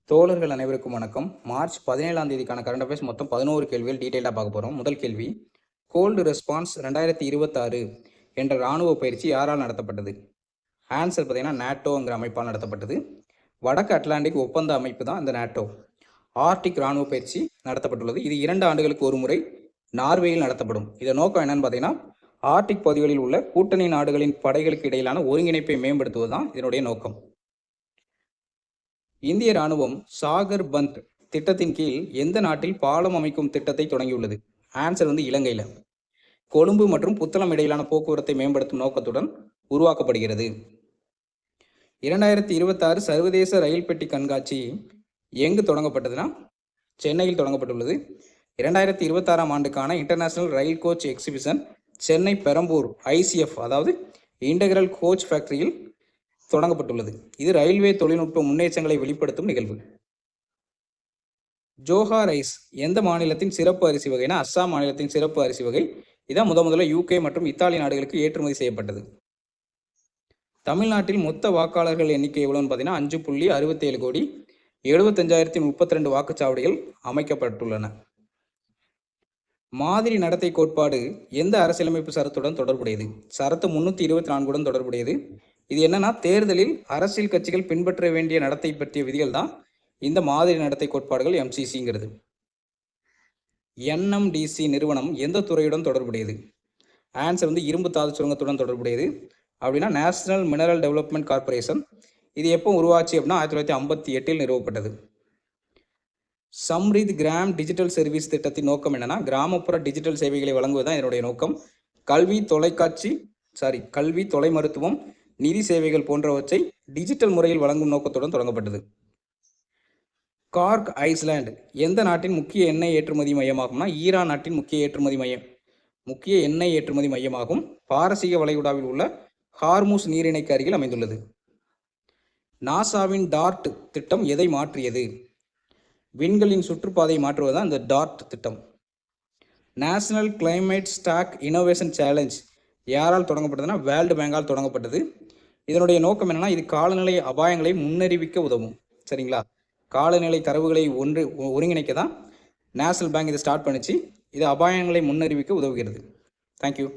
தோழர்கள் அனைவருக்கும் வணக்கம். மார்ச் 17ஆம் தேதிக்கான கரண்ட் அஃபேர்ஸ் மொத்தம் 11 கேள்விகள் டீட்டெயிலாக பார்க்க போகிறோம். முதல் கேள்வி, கோல்டு ரெஸ்பான்ஸ் 2026 என்ற இராணுவ பயிற்சி யாரால் நடத்தப்பட்டது? ஆன்சர் பார்த்தீங்கன்னா நாட்டோங்கிற அமைப்பால் நடத்தப்பட்டது. வடக்கு அட்லாண்டிக் ஒப்பந்த அமைப்பு தான் இந்த நாட்டோ. ஆர்டிக் இராணுவ பயிற்சி நடத்தப்பட்டுள்ளது. இது 2 ஆண்டுகளுக்கு ஒரு முறை நார்வேயில் நடத்தப்படும். இதன் நோக்கம் என்னன்னு பார்த்தீங்கன்னா, ஆர்டிக் பகுதிகளில் உள்ள கூட்டணி நாடுகளின் படைகளுக்கு இடையிலான ஒருங்கிணைப்பை மேம்படுத்துவது தான் இதனுடைய நோக்கம். இந்திய ராணுவம் சாகர் பந்த் திட்டத்தின் கீழ் எந்த நாட்டில் பாலம் அமைக்கும் திட்டத்தை தொடங்கியுள்ளது? ஆன்சர் இலங்கையில். கொழும்பு மற்றும் புத்தளம் இடையிலான போக்குவரத்தை மேம்படுத்தும் நோக்கத்துடன் உருவாக்கப்படுகிறது. 2026 சர்வதேச ரயில் பெட்டி கண்காட்சி எங்கு தொடங்கப்பட்டதுன்னா சென்னையில் தொடங்கப்பட்டுள்ளது. 2026ஆம் ஆண்டுக்கான international rail coach exhibition Chennai Perambur ICF அதாவது இன்டெகிரல் கோச் ஃபேக்டரியில் தொடங்கப்பட்டுள்ளது. இது ரயில்வே தொழில்நுட்ப முன்னேற்றங்களை வெளிப்படுத்தும் நிகழ்வு. ஜோஹா ரைஸ் எந்த மாநிலத்தின் சிறப்பு அரிசி வகைனா அஸ்ஸாம் மாநிலத்தின் சிறப்பு அரிசி வகை. இதான் முதல்ல UK மற்றும் இத்தாலி நாடுகளுக்கு ஏற்றுமதி செய்யப்பட்டது. தமிழ்நாட்டில் மொத்த வாக்காளர்கள் எண்ணிக்கை எவ்வளோன்னு பார்த்தீங்கன்னா 5.67 கோடி 75,032 வாக்குச்சாவடிகள் அமைக்கப்பட்டுள்ளன. மாதிரி நடத்தை கோட்பாடு எந்த அரசியலமைப்பு சரத்துடன் தொடர்புடையது? சரத்து 324 உடன் தொடர்புடையது. இது என்னன்னா, தேர்தலில் அரசியல் கட்சிகள் பின்பற்ற வேண்டிய நடத்தை பற்றிய விதிகள் தான் இந்த மாதிரி நடத்தை கோட்பாடுகள் MCCங்கிறது. NMDC நிறுவனம் எந்த துறையுடன் தொடர்புடையது? ஆன்சர் இரும்பு தாது சுரங்கத்துடன் தொடர்புடையது. அப்படின்னா நேஷனல் மினரல் டெவலப்மெண்ட் கார்பரேஷன். இது எப்போ உருவாச்சு அப்படின்னா 1958 நிறுவப்பட்டது. சம்ரித் கிராம் டிஜிட்டல் சர்வீஸ் திட்டத்தின் நோக்கம் என்னன்னா, கிராமப்புற டிஜிட்டல் சேவைகளை வழங்குவதுதான் இதனுடைய நோக்கம். கல்வி, தொலை மருத்துவம், நிதி சேவைகள் போன்றவற்றை டிஜிட்டல் முறையில் வழங்கும் நோக்கத்துடன் தொடங்கப்பட்டது. கார்க் ஐஸ்லாந்து எந்த நாட்டின் முக்கிய எண்ணெய் ஏற்றுமதி மையமாகும்னா ஈரான் நாட்டின் முக்கிய எண்ணெய் ஏற்றுமதி மையமாகும். பாரசீக வளைகுடாவில் உள்ள ஹார்முஸ் நீரிணைக்கு அருகில் அமைந்துள்ளது. நாசாவின் டார்ட் திட்டம் எதை மாற்றியது? விண்களின் சுற்றுப்பாதையை மாற்றுவதுதான் இந்த டார்ட் திட்டம். National climate stock innovation challenge யாரால் தொடங்கப்பட்டதுன்னா வேர்ல்டு பேங்கால் தொடங்கப்பட்டது. இதனுடைய நோக்கம் என்னன்னா, இது காலநிலை அபாயங்களை முன்னறிவிக்க உதவும். சரிங்களா? காலநிலை தரவுகளை ஒருங்கிணைக்க தான் நேஷனல் பேங்க் இதை ஸ்டார்ட் பண்ணிச்சு. இது அபாயங்களை முன்னறிவிக்க உதவுகிறது. தேங்க்யூ.